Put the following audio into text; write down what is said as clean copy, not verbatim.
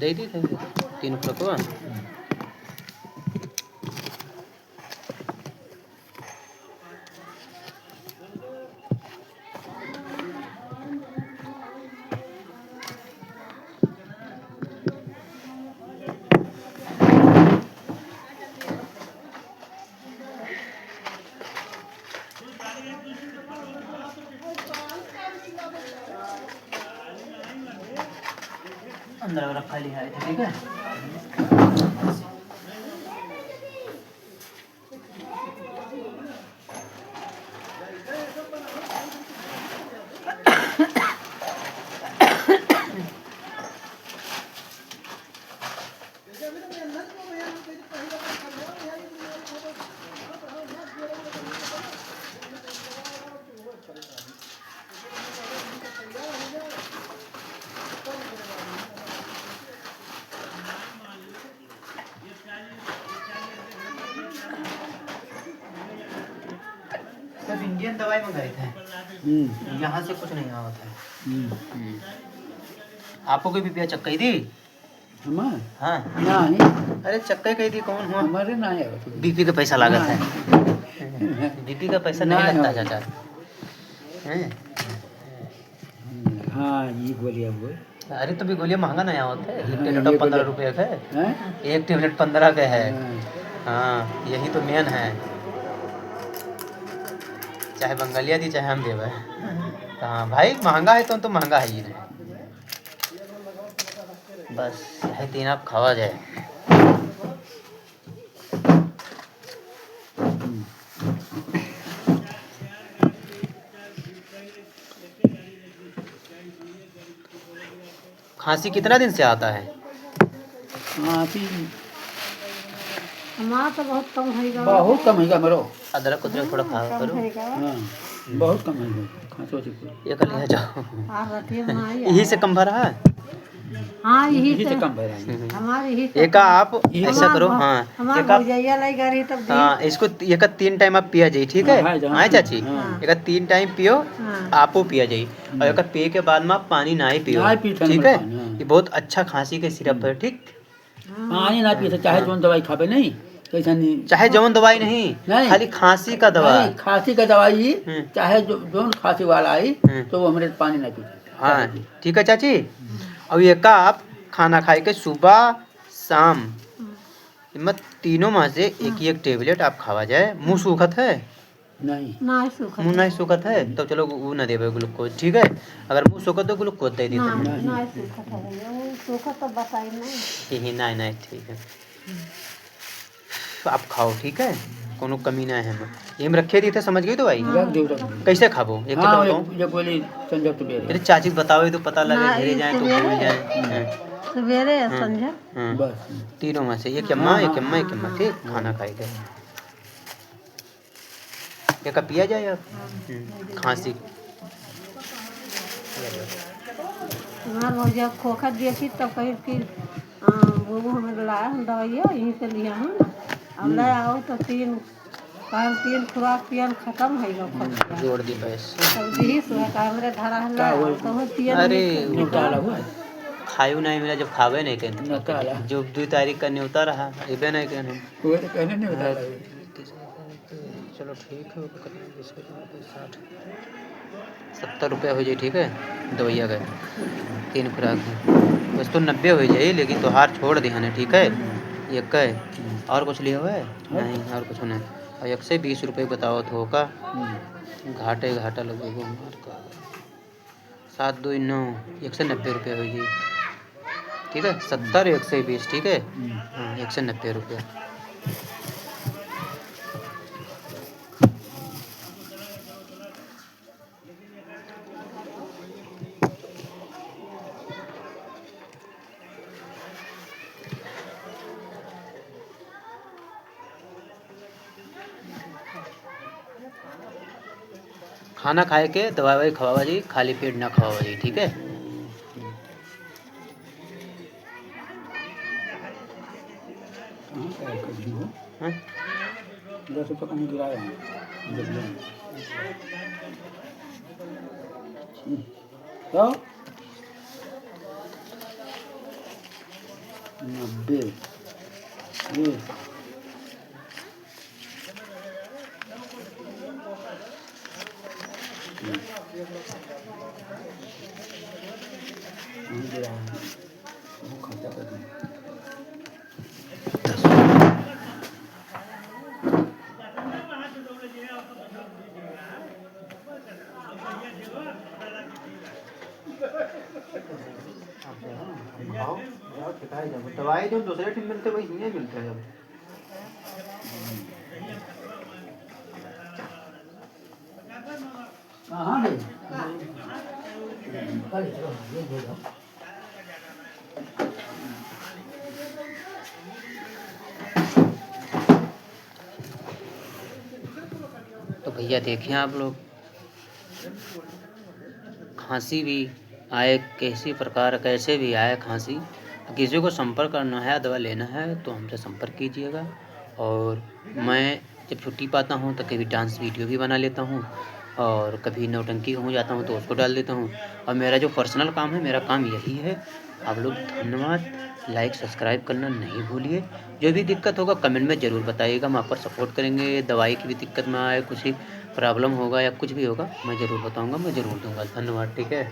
दे दी थे 3 खुराक। अंदर रखा लिया है, ठीक है। सब इंडियन दवाई मंगाए थे, यहाँ से कुछ नहीं आवा था। आपको कोई बीपी चक्कई दी? हाँ नहीं, अरे चक्कई कही थी कौन हुआ? हमारे ना है बीपी का पैसा लागत है। बीपी का पैसा नहीं लगता चाचा। हैं? हाँ ये गोलियां वो अरे तो भी गोलियां महंगा नहीं होता है, एक टेबलेट 15 रुपये का है। हैं? एक टेबलेट 15 का है। हाँ। हाँ यही तो मेन है, चाहे बंगालिया दी चाहे हम देवे। हाँ भाई महंगा है तो महंगा है ये, बस यही तीन आप खावा जाए। खांसी कितना दिन से आता है? हमारा तो बहुत कम है, बहुत कम है मरो। अदरक उदरक थोड़ा खा करो। हाँ बहुत कम है खांसो से ये कर लिया जाओ, हमारी यही से कम भरा है। हाँ यही यही से तो कम भरा हमारी ही एक आप ऐसा करो। हाँ हमारा एक आप, भुजैया लाई करी तब हाँ इसको एक 3 टाइम आप पिया जाइए, ठीक है। हाँ, हाँ, हाँ चाची, हाँ। एक 3 टाइम पियो, हाँ। आपो पिया जाइए। और एक पिए के बाद में आप पानी ना ही पियो, ना ही पीते ठीक मतलब है। पानी, हाँ। ये बहुत अच्छा खांसी के सिरप है, ठीक। पानी ना पी चाहे जो दवाई खावे नहीं कैसा नहीं, चाहे जौन दवाई नहीं, नहीं। खाली खांसी का दवा। नहीं खांसी का दवाई हम्म। चाहे जो खांसी वाला आई तो वो हमारे पानी ना पीते। हाँ ठीक है चाची। अब ये का आप खाना खाए के सुबह शाम मत तीनों में से एक टेबलेट आप खावा जाए। मुंह सूखत है? नहीं ना सूखा मुंह नहीं सूखत है तो चलो वो ना देवे ग्लूकोज, ठीक है। अगर मुंह सूखत तो ग्लूकोज दे दी। ना ना सूखा है, वो सूखा तो बताई नहीं। नहीं नहीं ठीक है, आप खाओ, ठीक है। कोनो कमी ना है। ये में रखे दी थे, समझ गई तो भाई। रख दो रख दो। कैसे खाबो एक हाँ तो ये बोली संजय तो बेरे मेरे चाची बताओ तो पता लगे, ना, घेरे जाए तो सवेरे- भूल जाए। सवेरे संझा बस तीनों में से एक हाँ, एक हाँ, एक ठीक खाना खाएगा। एक पिया जाए अब खांसी। हमारा जब खोखा दिया थी तब कही कि वो हमें लाया हम दवाइया यहीं से लिया हूँ ना, अब ले आओ तो 3 खुराक पियन खत्म है गो। जोड़ दी पैसे। तब यही सुहा का हमरे धरा है का वो? तो वो पियन अरे निकाला हुआ खायू नहीं मिला, जब खावे नहीं निकाला। कहते जो 2 तारीख का न्योता रहा इबे नहीं कहने। वो तो कहने नहीं बता रहा। चलो ठीक है, 70 रुपया हो जाए, ठीक है। दवाइया गए 3 खुराक में बस तो 90 हो जाए, लेकिन तो हार छोड़ दी हने, ठीक है। एक है और कुछ लिया हुआ है नहीं, और कुछ नहीं। और 120 रुपये बताओ तो का घाटा लगेगा हमारे का। 7 2 9 190 रुपये हो जाए, ठीक है। 70 120, ठीक है। हाँ 190 रुपया। खाना खाए के दवाई खवावा जी, खाली पेट ना खवावा जी, ठीक है। हाँ? 10 रुपये कम गिराया है। तो 90 ये नहीं दे रहा है, वो खर्चा कर दूँ। दवाई जो दूसरे ठीक मिलते वही नहीं मिलते हैं। कहाँ गए? कल चलो, ये दे दो। तो भैया देखिए आप लोग, खांसी भी आए किसी प्रकार कैसे भी आए खांसी, किसी को संपर्क करना है दवा लेना है तो हमसे संपर्क कीजिएगा। और मैं जब छुट्टी पाता हूँ तो कभी डांस वीडियो भी बना लेता हूँ और कभी नौटंकी हो जाता हूँ तो उसको डाल देता हूँ। और मेरा जो पर्सनल काम है, मेरा काम यही है। आप लोग धन्यवाद, लाइक सब्सक्राइब करना नहीं भूलिए। जो भी दिक्कत होगा कमेंट में ज़रूर बताइएगा, हम आप पर सपोर्ट करेंगे। दवाई की भी दिक्कत में आए, कुछ ही प्रॉब्लम होगा या कुछ भी होगा मैं ज़रूर बताऊँगा, मैं ज़रूर दूँगा। धन्यवाद, ठीक है।